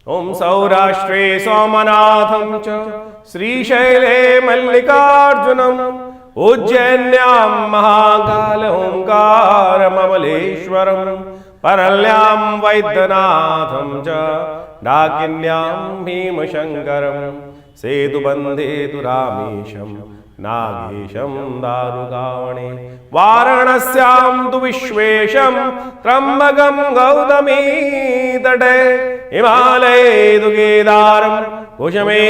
ओम सौराष्ट्रे सोमनाथं च श्रीशैले मल्लिकार्जुनम् उज्जैन्यां महाकाल ओंकारममलेश्वरम् परल्यां वैद्यनाथं च डाकिन्यां भीमशङ्करम् सेतुबन्धे तु रामेशं नागेशं दारुकावणे वाराणस्यां तु विश्वेशं त्र्यम्बकं गौतमी तटे हिमालये तु केदारं कुशमे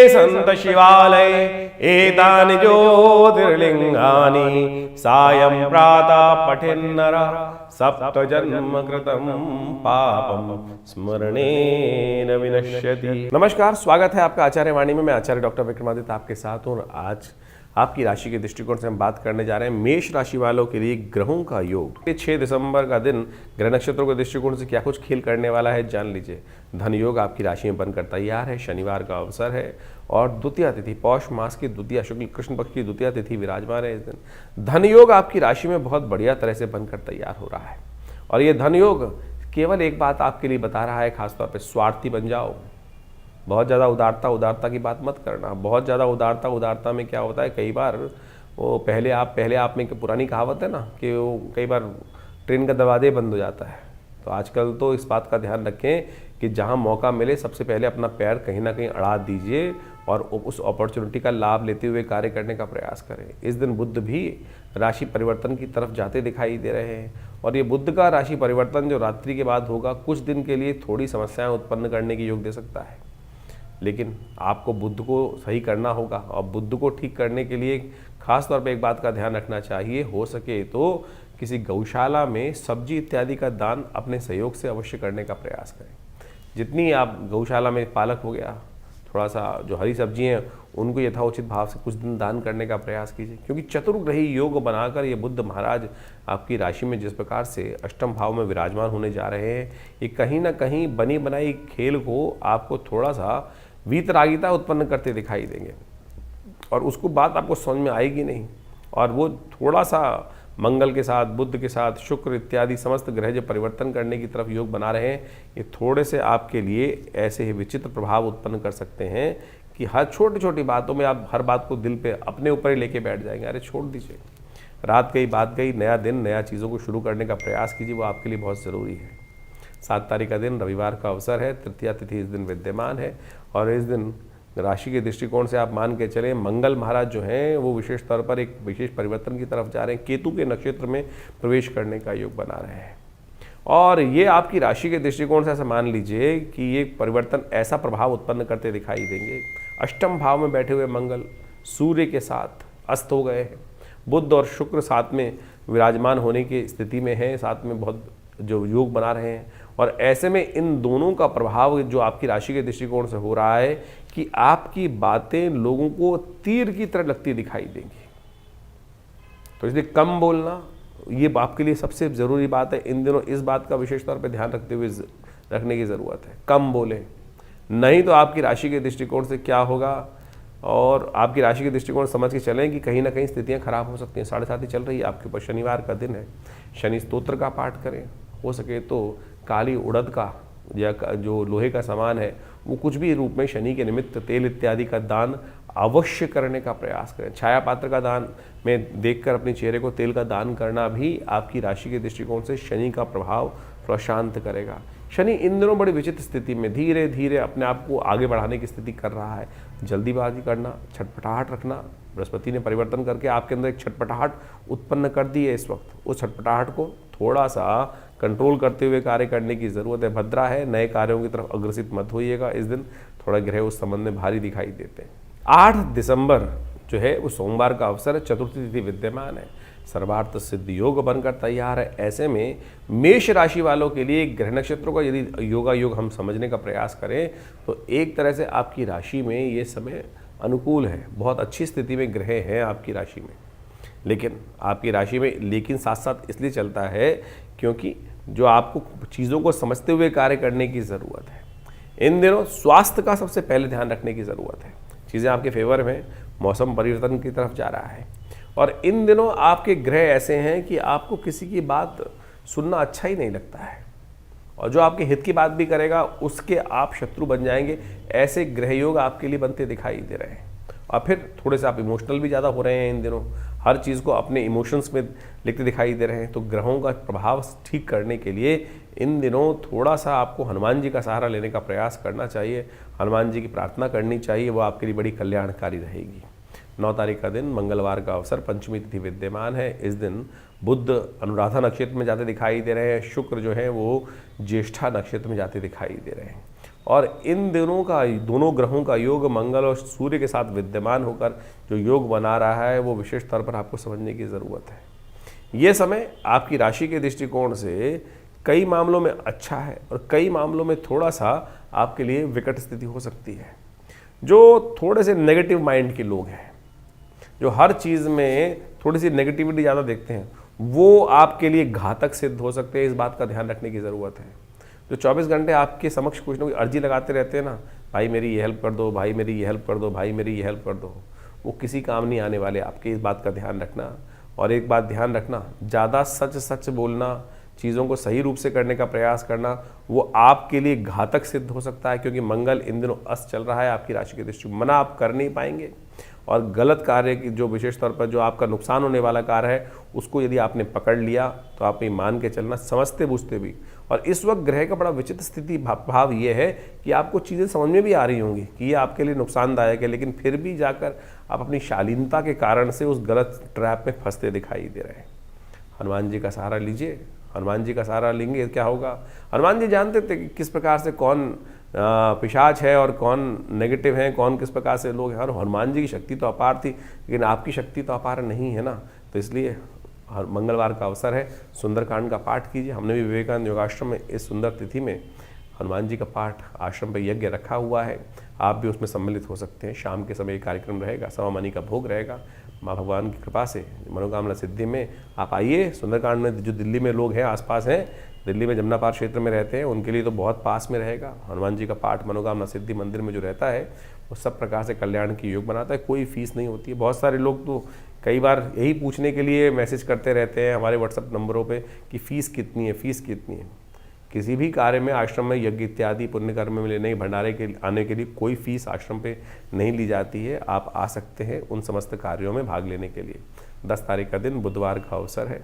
सन्त शिवालये एतानि ज्योतिर्लिङ्गानि सायं प्रातः पठेन्नरः सप्तजन्म कृतं पापं स्मरणेन विनश्यति। नमस्कार, स्वागत है आपका आचार्य वाणी में। मैं आचार्य डॉक्टर विक्रमादित्य आपके साथ हूँ और आज आपकी राशि के दृष्टिकोण से हम बात करने जा रहे हैं मेष राशि वालों के लिए ग्रहों का योग। 6 दिसंबर का दिन ग्रह नक्षत्रों के दृष्टिकोण से क्या कुछ खेल करने वाला है जान लीजिए। धन योग आपकी राशि में बनकर तैयार है। शनिवार का अवसर है और द्वितीया तिथि पौष मास की द्वितीया शुक्ल कृष्ण पक्ष की द्वितीया तिथि विराजमान है इस दिन। धन योग आपकी राशि में बहुत बढ़िया तरह से बनकर तैयार हो रहा है और ये धन योग केवल एक बात आपके लिए बता रहा है, खासतौर पर स्वार्थी बन जाओ। बहुत ज़्यादा उदारता की बात मत करना। बहुत ज़्यादा उदारता में क्या होता है, कई बार वो पहले आप में पुरानी कहावत है ना कि वो कई बार ट्रेन का दरवाजे बंद हो जाता है। तो आजकल तो इस बात का ध्यान रखें कि जहाँ मौका मिले सबसे पहले अपना पैर कहीं ना कहीं अड़ा दीजिए और उस अपॉर्चुनिटी का लाभ लेते हुए कार्य करने का प्रयास करें। इस दिन बुध भी राशि परिवर्तन की तरफ जाते दिखाई दे रहे हैं और ये बुध का राशि परिवर्तन जो रात्रि के बाद होगा कुछ दिन के लिए थोड़ी समस्याएं उत्पन्न करने की योग दे सकता है, लेकिन आपको बुध को सही करना होगा और बुध को ठीक करने के लिए खास तौर पे एक बात का ध्यान रखना चाहिए, हो सके तो किसी गौशाला में सब्जी इत्यादि का दान अपने सहयोग से अवश्य करने का प्रयास करें। जितनी आप गौशाला में पालक हो गया, थोड़ा सा जो हरी सब्जी हैं उनको यथाउचित भाव से कुछ दिन दान करने का प्रयास कीजिए, क्योंकि चतुर्ग्रही योग बनाकर ये बुध महाराज आपकी राशि में जिस प्रकार से अष्टम भाव में विराजमान होने जा रहे हैं, ये कहीं ना कहीं बनी बनाई खेल को आपको थोड़ा सा वीतरागिता उत्पन्न करते दिखाई देंगे और उसको बात आपको समझ में आएगी नहीं। और वो थोड़ा सा मंगल के साथ, बुध के साथ, शुक्र इत्यादि समस्त ग्रह जो परिवर्तन करने की तरफ योग बना रहे हैं, ये थोड़े से आपके लिए ऐसे ही विचित्र प्रभाव उत्पन्न कर सकते हैं कि हर छोटी छोटी बातों में आप हर बात को दिल पे अपने ऊपर ही लेके बैठ जाएंगे। अरे छोड़ दीजिए, रात गई बात गई, नया दिन नया चीज़ों को शुरू करने का प्रयास कीजिए, वो आपके लिए बहुत ज़रूरी है। 7 तारीख का दिन रविवार का अवसर है, तृतीया तिथि इस दिन विद्यमान है और इस दिन राशि के दृष्टिकोण से आप मान के चलें मंगल महाराज जो हैं वो विशेष तौर पर एक विशेष परिवर्तन की तरफ जा रहे हैं। केतु के नक्षत्र में प्रवेश करने का योग बना रहे हैं और ये आपकी राशि के दृष्टिकोण से ऐसा मान लीजिए कि ये परिवर्तन ऐसा प्रभाव उत्पन्न करते दिखाई देंगे। अष्टम भाव में बैठे हुए मंगल सूर्य के साथ अस्त हो गए हैं। बुध और शुक्र साथ में विराजमान होने की स्थिति में है, साथ में बहुत जो योग बना रहे हैं और ऐसे में इन दोनों का प्रभाव जो आपकी राशि के दृष्टिकोण से हो रहा है कि आपकी बातें लोगों को तीर की तरह लगती दिखाई देंगी। तो इसलिए कम बोलना ये आपके लिए सबसे ज़रूरी बात है। इन दिनों इस बात का विशेष तौर पे ध्यान रखने की ज़रूरत है। कम बोलें, नहीं तो आपकी राशि के दृष्टिकोण से क्या होगा और आपकी राशि के दृष्टिकोण समझ के चलें कि कहीं ना कहीं स्थितियाँ खराब हो सकती हैं। 7:30 चल रही है आपके ऊपर, शनिवार का दिन है, शनि स्तोत्र का पाठ करें। हो सके तो काली उड़द का या जो लोहे का सामान है वो कुछ भी रूप में शनि के निमित्त तेल इत्यादि का दान अवश्य करने का प्रयास करें। छाया पात्र का दान में देखकर अपने चेहरे को तेल का दान करना भी आपकी राशि के दृष्टिकोण से शनि का प्रभाव थोड़ा शांत करेगा। शनि इन दिनों बड़ी विचित्र स्थिति में धीरे धीरे अपने आप को आगे बढ़ाने की स्थिति कर रहा है। जल्दीबाजी करना, छटपटाहट रखना, बृहस्पति ने परिवर्तन करके आपके अंदर एक छटपटाहट उत्पन्न कर दी है इस वक्त। उस छटपटाहट को थोड़ा सा कंट्रोल करते हुए कार्य करने की ज़रूरत है। भद्रा है, नए कार्यों की तरफ अग्रसित मत होइएगा। इस दिन थोड़ा ग्रह उस संबंध में भारी दिखाई देते हैं। 8 दिसंबर जो है वो सोमवार का अवसर है, चतुर्थी तिथि विद्यमान है, सर्वार्थ सिद्ध योग बनकर तैयार है। ऐसे में मेष राशि वालों के लिए ग्रह नक्षत्रों का यदि योगा योग हम समझने का प्रयास करें तो एक तरह से आपकी राशि में ये समय अनुकूल है, बहुत अच्छी स्थिति में ग्रह हैं आपकी राशि में। लेकिन आपकी राशि में लेकिन साथ साथ इसलिए चलता है क्योंकि जो आपको चीज़ों को समझते हुए कार्य करने की ज़रूरत है। इन दिनों स्वास्थ्य का सबसे पहले ध्यान रखने की ज़रूरत है। चीज़ें आपके फेवर में, मौसम परिवर्तन की तरफ जा रहा है और इन दिनों आपके ग्रह ऐसे हैं कि आपको किसी की बात सुनना अच्छा ही नहीं लगता है। और जो आपके हित की बात भी करेगा उसके आप शत्रु बन जाएंगे। ऐसे ग्रह योग आपके लिए बनते दिखाई दे रहे हैं। और फिर थोड़े से आप इमोशनल भी ज़्यादा हो रहे हैं इन दिनों, हर चीज़ को अपने इमोशंस में लिखते दिखाई दे रहे हैं। तो ग्रहों का प्रभाव ठीक करने के लिए इन दिनों थोड़ा सा आपको हनुमान जी का सहारा लेने का प्रयास करना चाहिए, हनुमान जी की प्रार्थना करनी चाहिए, वो आपके लिए बड़ी कल्याणकारी रहेगी। 9 तारीख का दिन मंगलवार का अवसर, पंचमी तिथि विद्यमान है। इस दिन बुध अनुराधा नक्षत्र में जाते दिखाई दे रहे हैं, शुक्र जो है वो ज्येष्ठा नक्षत्र में जाते दिखाई दे रहे हैं। और इन दिनों का दोनों ग्रहों का योग मंगल और सूर्य के साथ विद्यमान होकर जो योग बना रहा है वो विशेष तौर पर आपको समझने की ज़रूरत है। ये समय आपकी राशि के दृष्टिकोण से कई मामलों में अच्छा है और कई मामलों में थोड़ा सा आपके लिए विकट स्थिति हो सकती है। जो थोड़े से नेगेटिव माइंड के लोग हैं, जो हर चीज़ में थोड़ी सी नेगेटिविटी ज़्यादा देखते हैं, वो आपके लिए घातक सिद्ध हो सकते हैं। इस बात का ध्यान रखने की ज़रूरत है। जो 24 घंटे आपके समक्ष कुछ ना कुछ अर्जी लगाते रहते हैं ना, भाई मेरी ये हेल्प कर दो, भाई मेरी ये हेल्प कर दो, भाई मेरी ये हेल्प कर दो, वो किसी काम नहीं आने वाले आपके। इस बात का ध्यान रखना। और एक बात ध्यान रखना, ज़्यादा सच सच बोलना, चीज़ों को सही रूप से करने का प्रयास करना, वो आपके लिए घातक सिद्ध हो सकता है। क्योंकि मंगल इन दिनों अस्त चल रहा है आपकी राशि के दृष्टि, मना आप कर नहीं पाएंगे। और गलत कार्य की जो विशेष तौर पर जो आपका नुकसान होने वाला कार्य है उसको यदि आपने पकड़ लिया तो आप ये मान के चलना, समझते बूझते भी। और इस वक्त ग्रह का बड़ा विचित्र स्थिति भाव ये है कि आपको चीज़ें समझ में भी आ रही होंगी कि ये आपके लिए नुकसानदायक है, लेकिन फिर भी जाकर आप अपनी शालीनता के कारण से उस गलत ट्रैप में फंसते दिखाई दे रहे हैं। हनुमान जी का सहारा लीजिए। हनुमान जी का सहारा लेंगे क्या होगा? हनुमान जी जानते थे कि किस प्रकार से कौन पिशाच है और कौन नेगेटिव है, कौन किस प्रकार से लोग हैं। और हनुमान जी की शक्ति तो अपार थी, लेकिन आपकी शक्ति तो अपार नहीं है ना। तो इसलिए हर मंगलवार का अवसर है, सुंदरकांड का पाठ कीजिए। हमने भी विवेकानंद योगाश्रम में इस सुंदर तिथि में हनुमान जी का पाठ आश्रम पर यज्ञ रखा हुआ है, आप भी उसमें सम्मिलित हो सकते हैं। शाम के समय कार्यक्रम रहेगा, सवा मनी का भोग रहेगा। माँ भगवान की कृपा से मनोकामना सिद्धि में आप आइए। सुंदरकांड में जो दिल्ली में लोग हैं, आसपास हैं, दिल्ली में जमुना पार क्षेत्र में रहते हैं, उनके लिए तो बहुत पास में रहेगा। हनुमान जी का पाठ मनोकामना सिद्धि मंदिर में जो रहता है वो सब प्रकार से कल्याण की योग बनाता है। कोई फीस नहीं होती है। बहुत सारे लोग तो कई बार यही पूछने के लिए मैसेज करते रहते हैं हमारे व्हाट्सएप नंबरों पे कि फ़ीस कितनी है, फ़ीस कितनी है। किसी भी कार्य में, आश्रम में यज्ञ इत्यादि पुण्य कर्म में लेने भंडारे के आने के लिए कोई फीस आश्रम पे नहीं ली जाती है। आप आ सकते हैं उन समस्त कार्यों में भाग लेने के लिए। 10 तारीख का दिन बुधवार का अवसर है।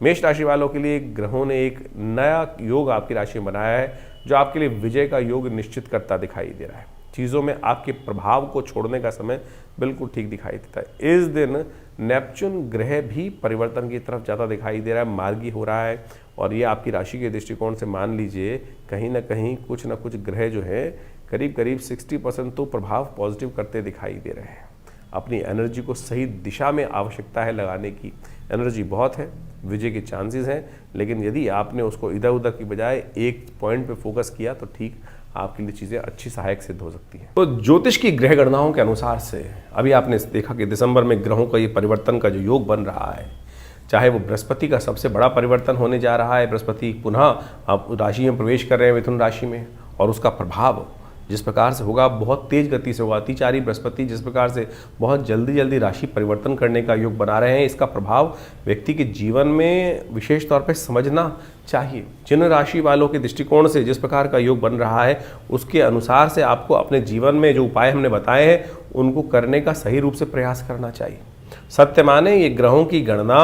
मेष राशि वालों के लिए ग्रहों ने एक नया योग आपकी राशि में बनाया है जो आपके लिए विजय का योग निश्चित करता दिखाई दे रहा है। चीज़ों में आपके प्रभाव को छोड़ने का समय बिल्कुल ठीक दिखाई देता है। इस दिन नेपच्यून ग्रह भी परिवर्तन की तरफ ज़्यादा दिखाई दे रहा है, मार्गी हो रहा है। और ये आपकी राशि के दृष्टिकोण से मान लीजिए कहीं ना कहीं कुछ ना कुछ ग्रह जो है करीब करीब 60% तो प्रभाव पॉजिटिव करते दिखाई दे रहे हैं। अपनी एनर्जी को सही दिशा में आवश्यकता है लगाने की। एनर्जी बहुत है, विजय के चांसेस हैं, लेकिन यदि आपने उसको इधर उधर की बजाय एक पॉइंट पे फोकस किया तो ठीक आपके लिए चीज़ें अच्छी सहायक सिद्ध हो सकती हैं। तो ज्योतिष की ग्रह गणनाओं के अनुसार से अभी आपने देखा कि दिसंबर में ग्रहों का ये परिवर्तन का जो योग बन रहा है, चाहे वो बृहस्पति का सबसे बड़ा परिवर्तन होने जा रहा है। बृहस्पति पुनः आप राशि में प्रवेश कर रहे हैं, मिथुन राशि में, और उसका प्रभाव जिस प्रकार से होगा बहुत तेज गति से होगा। अतिचारी बृहस्पति जिस प्रकार से बहुत जल्दी जल्दी राशि परिवर्तन करने का योग बना रहे हैं, इसका प्रभाव व्यक्ति के जीवन में विशेष तौर पर समझना चाहिए। जिन राशि वालों के दृष्टिकोण से जिस प्रकार का योग बन रहा है उसके अनुसार से आपको अपने जीवन में जो उपाय हमने बताए हैं उनको करने का सही रूप से प्रयास करना चाहिए। सत्य माने ये ग्रहों की गणना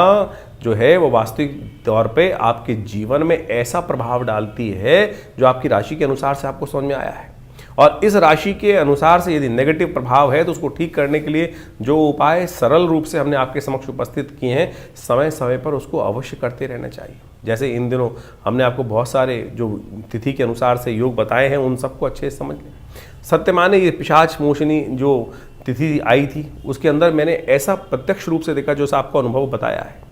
जो है वो वास्तविक तौर पे आपके जीवन में ऐसा प्रभाव डालती है जो आपकी राशि के अनुसार से आपको समझ में आया है। और इस राशि के अनुसार से यदि नेगेटिव प्रभाव है तो उसको ठीक करने के लिए जो उपाय सरल रूप से हमने आपके समक्ष उपस्थित किए हैं, समय समय पर उसको अवश्य करते रहना चाहिए। जैसे इन दिनों हमने आपको बहुत सारे जो तिथि के अनुसार से योग बताए हैं उन सबको अच्छे से समझ लें। सत्य माने ये पिशाच मोशनी जो तिथि आई थी उसके अंदर मैंने ऐसा प्रत्यक्ष रूप से देखा जो आपको अनुभव बताया है।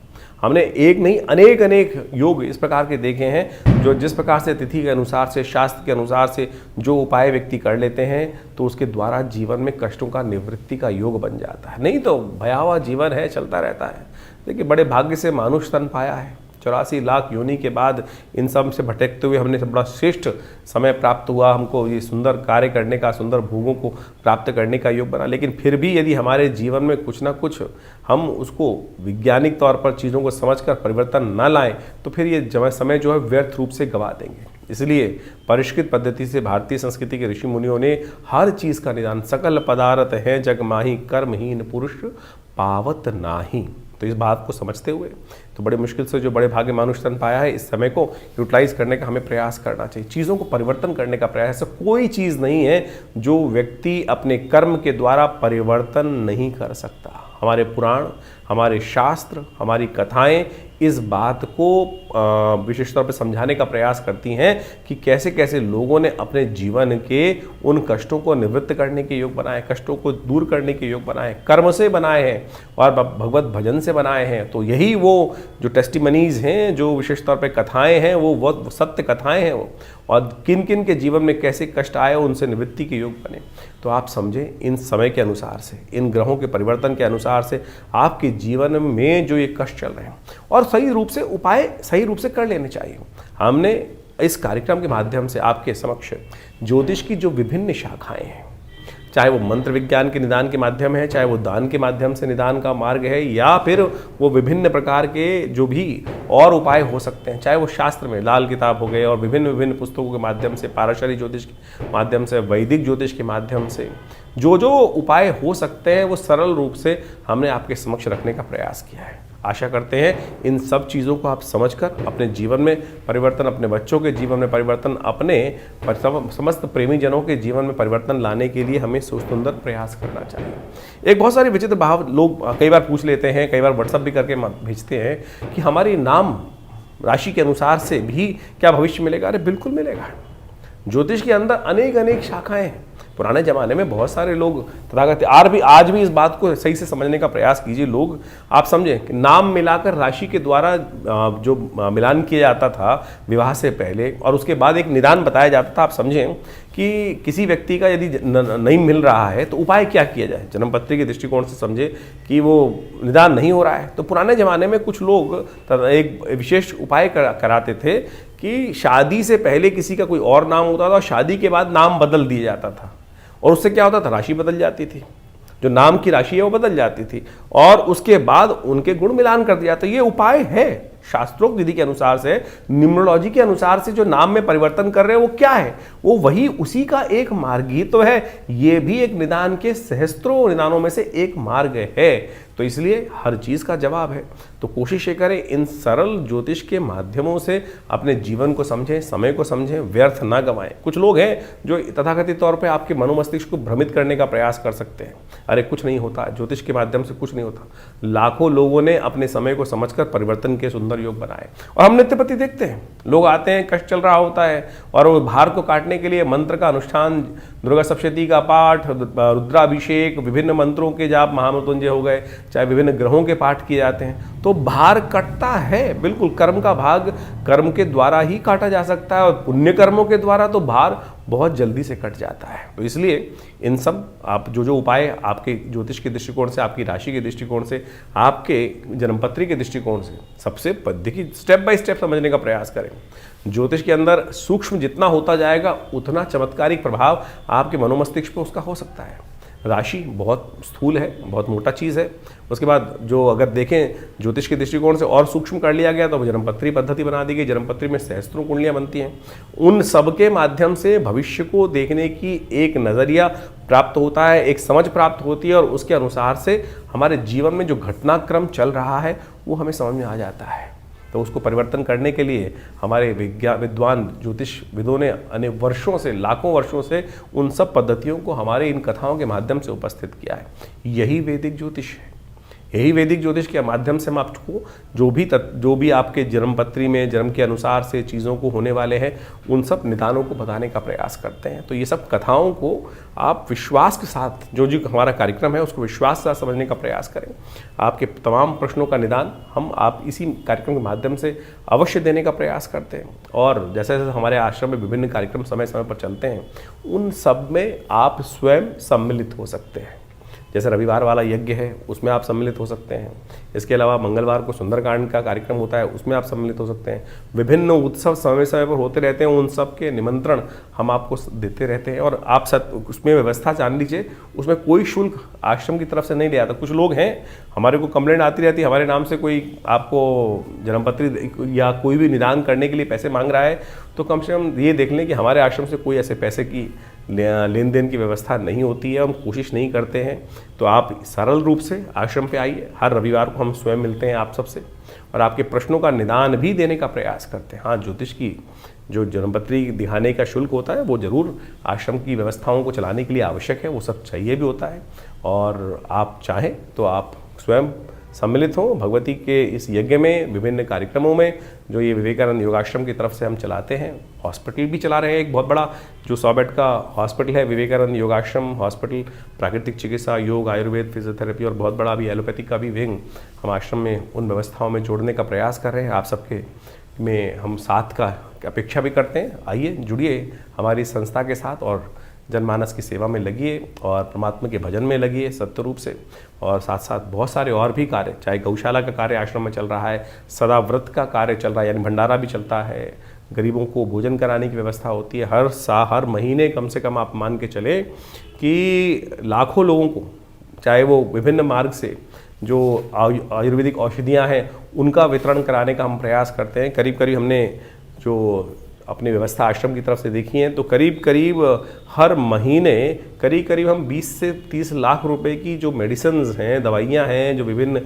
हमने एक नहीं अनेक योग इस प्रकार के देखे हैं जो जिस प्रकार से तिथि के अनुसार से, शास्त्र के अनुसार से जो उपाय व्यक्ति कर लेते हैं तो उसके द्वारा जीवन में कष्टों का निवृत्ति का योग बन जाता है। नहीं तो भयावह जीवन है, चलता रहता है। देखिए बड़े भाग्य से मानुष तन पाया है। 84 लाख योनि के बाद इन सब से भटकते हुए हमने बड़ा श्रेष्ठ समय प्राप्त हुआ, हमको ये सुंदर कार्य करने का, सुंदर भोगों को प्राप्त करने का योग बना। लेकिन फिर भी यदि हमारे जीवन में कुछ ना कुछ हम उसको वैज्ञानिक तौर पर चीज़ों को समझकर परिवर्तन ना लाएं तो फिर ये समय जो है व्यर्थ रूप से गवा देंगे। इसलिए परिष्कृत पद्धति से भारतीय संस्कृति के ऋषि मुनियों ने हर चीज का निदान, सकल पदार्थ है जग माही, कर्महीन पुरुष पावत नाही। तो इस बात को समझते हुए तो बड़े मुश्किल से जो बड़े भाग्य मानुष तन पाया है, इस समय को यूटिलाइज करने का हमें प्रयास करना चाहिए, चीज़ों को परिवर्तन करने का प्रयास। ऐसा कोई चीज़ नहीं है जो व्यक्ति अपने कर्म के द्वारा परिवर्तन नहीं कर सकता। हमारे पुराण, हमारे शास्त्र, हमारी कथाएं इस बात को विशेष तौर पर समझाने का प्रयास करती हैं कि कैसे कैसे लोगों ने अपने जीवन के उन कष्टों को निवृत्त करने के योग बनाए, कष्टों को दूर करने के योग बनाए, कर्म से बनाए हैं और भगवत भजन से बनाए हैं। तो यही वो जो टेस्टिमनीज हैं, जो विशेष तौर पे कथाएं हैं, वो सत्य कथाएं हैं वो, और किन किन के जीवन में कैसे कष्ट आए उनसे निवृत्ति के योग बने। तो आप समझें, इन समय के अनुसार से, इन ग्रहों के परिवर्तन के अनुसार से आपके जीवन में जो ये कष्ट चल रहे हैं, और सही रूप से उपाय सही रूप से कर लेने चाहिए। हमने इस कार्यक्रम के माध्यम से आपके समक्ष ज्योतिष की जो विभिन्न शाखाएं हैं, चाहे वो मंत्र विज्ञान के निदान के माध्यम है, चाहे वो दान के माध्यम से निदान का मार्ग है, या फिर वो विभिन्न प्रकार के जो भी और उपाय हो सकते हैं, चाहे वो शास्त्र में लाल किताब हो गए और विभिन्न विभिन्न पुस्तकों के माध्यम से, पाराशरी ज्योतिष के माध्यम से, वैदिक ज्योतिष के माध्यम से जो जो उपाय हो सकते हैं वो सरल रूप से हमने आपके समक्ष रखने का प्रयास किया है। आशा करते हैं इन सब चीज़ों को आप समझकर अपने जीवन में परिवर्तन, अपने बच्चों के जीवन में परिवर्तन, अपने समस्त प्रेमी जनों के जीवन में परिवर्तन लाने के लिए हमें सुंदर प्रयास करना चाहिए। एक बहुत सारे विचित्र भाव लोग कई बार पूछ लेते हैं, कई बार व्हाट्सअप भी करके भेजते हैं कि हमारी नाम राशि के अनुसार से भी क्या भविष्य मिलेगा? अरे बिल्कुल मिलेगा। ज्योतिष के अंदर अनेक अनेक शाखाएं हैं। पुराने ज़माने में बहुत सारे लोग तथागत आज भी इस बात को सही से समझने का प्रयास कीजिए। लोग, आप समझें कि नाम मिलाकर राशि के द्वारा जो मिलान किया जाता था विवाह से पहले, और उसके बाद एक निदान बताया जाता था। आप समझें कि किसी व्यक्ति का यदि नहीं मिल रहा है तो उपाय क्या किया जाए, जन्मपत्री के दृष्टिकोण से समझे कि वो निदान नहीं हो रहा है, तो पुराने ज़माने में कुछ लोग एक विशेष उपाय कराते थे कि शादी से पहले किसी का कोई और नाम होता था और शादी के बाद नाम बदल दिया जाता था, और उससे क्या होता था, राशि बदल जाती थी, जो नाम की राशि है वो बदल जाती थी, और उसके बाद उनके गुण मिलान कर दिया। तो ये उपाय है शास्त्रोक्त विधि के अनुसार से, न्यूमरोलॉजी के अनुसार से जो नाम में परिवर्तन कर रहे हैं वो क्या है, वो वही उसी का एक मार्ग ही तो है। ये भी एक निदान के सहस्त्रों निदानों में से एक मार्ग है। तो इसलिए हर चीज़ का जवाब है। तो कोशिश ये करें इन सरल ज्योतिष के माध्यमों से अपने जीवन को समझें, समय को समझें, व्यर्थ ना गंवाएं। कुछ लोग हैं जो तथाकथित तौर पे आपके मनोमस्तिष्क को भ्रमित करने का प्रयास कर सकते हैं। अरे कुछ नहीं होता, ज्योतिष के माध्यम से कुछ नहीं होता। लाखों लोगों ने अपने समय को समझकर परिवर्तन के सुंदर योग बनाए, और हम नित्यपति देखते हैं लोग आते हैं, कष्ट चल रहा होता है, और वो भार को काटने के लिए मंत्र का अनुष्ठान, दुर्गा सप्तशती का पाठ, रुद्राभिषेक, विभिन्न मंत्रों के जाप, महामृत्युंजय हो गए, चाहे विभिन्न ग्रहों के पाठ किए जाते हैं, तो भार कटता है। बिल्कुल, कर्म का भाग कर्म के द्वारा ही काटा जा सकता है, और पुण्य कर्मों के द्वारा तो भार बहुत जल्दी से कट जाता है। तो इसलिए इन सब आप जो उपाय आपके ज्योतिष के दृष्टिकोण से, आपकी राशि के दृष्टिकोण से, आपके जन्मपत्री के दृष्टिकोण से, सबसे देखिए स्टेप बाय स्टेप समझने का प्रयास करें। ज्योतिष के अंदर सूक्ष्म जितना होता जाएगा उतना चमत्कारिक प्रभाव आपके मनोमस्तिष्क पर उसका हो सकता है। राशि बहुत स्थूल है, बहुत मोटा चीज़ है। उसके बाद जो अगर देखें ज्योतिष के दृष्टिकोण से और सूक्ष्म कर लिया गया तो जन्मपत्री पद्धति बना दी गई। जन्मपत्री में सहस्त्रों कुंडलियाँ बनती हैं। उन सब के माध्यम से भविष्य को देखने की एक नज़रिया प्राप्त होता है, एक समझ प्राप्त होती है, और उसके अनुसार से हमारे जीवन में जो घटनाक्रम चल रहा है वो हमें समझ में आ जाता है। तो उसको परिवर्तन करने के लिए हमारे विद्वान ज्योतिष विदों ने अनेक वर्षों से, लाखों वर्षों से उन सब पद्धतियों को हमारे इन कथाओं के माध्यम से उपस्थित किया है। यही वैदिक ज्योतिष है। यही वैदिक ज्योतिष के माध्यम से हम आपको जो भी आपके जन्मपत्री में जन्म के अनुसार से चीज़ों को होने वाले हैं उन सब निदानों को बताने का प्रयास करते हैं। तो ये सब कथाओं को आप विश्वास के साथ, जो हमारा कार्यक्रम है उसको विश्वास के साथ समझने का प्रयास करें। आपके तमाम प्रश्नों का निदान आप इसी कार्यक्रम के माध्यम से अवश्य देने का प्रयास करते हैं। और जैसे जैसे हमारे आश्रम में विभिन्न कार्यक्रम समय समय पर चलते हैं, उन सब में आप स्वयं सम्मिलित हो सकते हैं। जैसे रविवार वाला यज्ञ है उसमें आप सम्मिलित हो सकते हैं। इसके अलावा मंगलवार को सुंदरकांड का कार्यक्रम होता है, उसमें आप सम्मिलित हो सकते हैं। विभिन्न उत्सव समय समय पर होते रहते हैं, उन सब के निमंत्रण हम आपको देते रहते हैं और आप उसमें व्यवस्था जान लीजिए, उसमें कोई शुल्क आश्रम की तरफ से नहीं लिया जाता। कुछ लोग हैं, हमारे को कंप्लेंट आती रहती है, हमारे नाम से कोई आपको जन्मपत्री या कोई भी निदान करने के लिए पैसे मांग रहा है, तो कम से कम ये देख लें कि हमारे आश्रम से कोई ऐसे पैसे की लेन देन की व्यवस्था नहीं होती है, हम कोशिश नहीं करते हैं। तो आप सरल रूप से आश्रम पे आइए, हर रविवार को हम स्वयं मिलते हैं आप सबसे और आपके प्रश्नों का निदान भी देने का प्रयास करते हैं। हाँ, ज्योतिष की जो जन्मपत्री दिखाने का शुल्क होता है वो ज़रूर आश्रम की व्यवस्थाओं को चलाने के लिए आवश्यक है, वो सब चाहिए भी होता है। और आप चाहें तो आप स्वयं सम्मिलित हों भगवती के इस यज्ञ में, विभिन्न कार्यक्रमों में जो ये विवेकानंद योगाश्रम की तरफ से हम चलाते हैं। हॉस्पिटल भी चला रहे हैं, एक बहुत बड़ा जो 100 बेड का हॉस्पिटल है विवेकानंद योगाश्रम हॉस्पिटल। प्राकृतिक चिकित्सा, योग, आयुर्वेद, फिजियोथेरेपी और बहुत बड़ा भी एलोपैथिक का भी विंग हम आश्रम में उन व्यवस्थाओं में जोड़ने का प्रयास कर रहे हैं। आप सबके में हम साथ का अपेक्षा भी करते हैं। आइए, जुड़िए हमारी संस्था के साथ और जनमानस की सेवा में लगिए और परमात्मा के भजन में लगिए सत्य रूप से। और साथ साथ बहुत सारे और भी कार्य, चाहे गौशाला का कार्य आश्रम में चल रहा है, सदा व्रत का कार्य चल रहा है, यानी भंडारा भी चलता है, गरीबों को भोजन कराने की व्यवस्था होती है। हर महीने कम से कम आप मान के चले कि लाखों लोगों को, चाहे वो विभिन्न मार्ग से जो आयुर्वेदिक औषधियाँ हैं उनका वितरण कराने का हम प्रयास करते हैं। करीब करीब हमने जो अपनी व्यवस्था आश्रम की तरफ से देखी है तो करीब करीब हर महीने करीब हम 20 से 30 लाख रुपए की जो मेडिसिन्स हैं, दवाइयाँ हैं, जो विभिन्न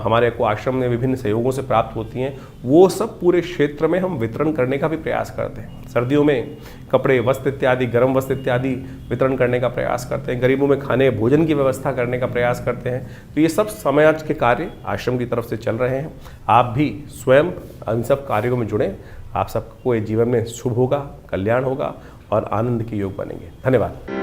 हमारे को आश्रम में विभिन्न सहयोगों से प्राप्त होती हैं, वो सब पूरे क्षेत्र में हम वितरण करने का भी प्रयास करते हैं। सर्दियों में कपड़े, वस्त्र इत्यादि, गर्म वस्त्र इत्यादि वितरण करने का प्रयास करते हैं। गरीबों में खाने भोजन की व्यवस्था करने का प्रयास करते हैं। तो ये सब समाज के कार्य आश्रम की तरफ से चल रहे हैं। आप भी स्वयं इन सब कार्यों में जुड़ें। आप सबको जीवन में शुभ होगा, कल्याण होगा और आनंद के योग बनेंगे। धन्यवाद।